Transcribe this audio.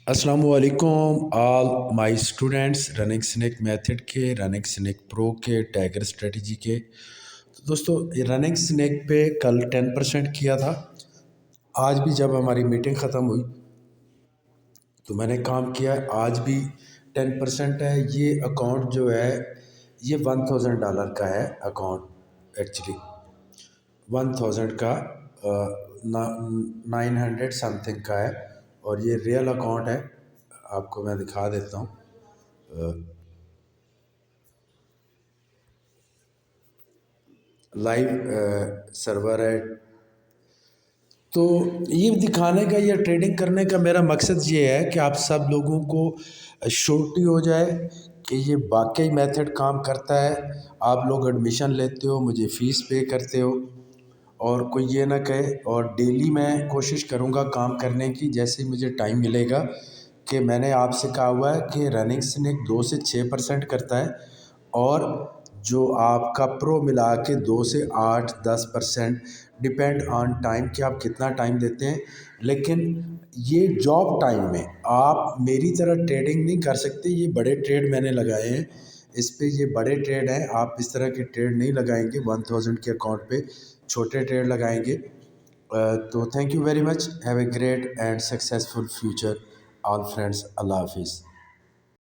असलामुअलैकुम all my students running snack method के, running snack pro के, tiger strategy के। तो दोस्तों, ये रनिंग स्नैक पे कल 10% किया था। आज भी जब हमारी मीटिंग ख़त्म हुई तो मैंने काम किया, आज भी 10% है। ये अकाउंट जो है ये $1000 का है अकाउंट, एक्चुअली 1000 का 900 समथिंग का है। और ये रियल अकाउंट है, आपको मैं दिखा देता हूँ। लाइव सर्वर है। तो ये दिखाने का या ट्रेडिंग करने का मेरा मकसद ये है कि आप सब लोगों को श्योरिटी हो जाए कि ये वाकई मेथड काम करता है। आप लोग एडमिशन लेते हो, मुझे फ़ीस पे करते हो, और कोई ये ना कहे। और डेली मैं कोशिश करूँगा काम करने की, जैसे ही मुझे टाइम मिलेगा। कि मैंने आपसे कहा हुआ है कि रनिंग स्नैक 2 से 6% करता है, और जो आपका प्रो मिला के 2 से 8-10%, डिपेंड ऑन टाइम कि आप कितना टाइम देते हैं। लेकिन ये जॉब टाइम में आप मेरी तरह ट्रेडिंग नहीं कर सकते। ये बड़े ट्रेड मैंने लगाए हैं इस पे, ये बड़े ट्रेड हैं। आप इस तरह के ट्रेड नहीं लगाएंगे 1000 के अकाउंट पे, छोटे ट्रेड लगाएंगे। तो thank you very much, have a great and successful future all friends, अल्लाह हाफिज़।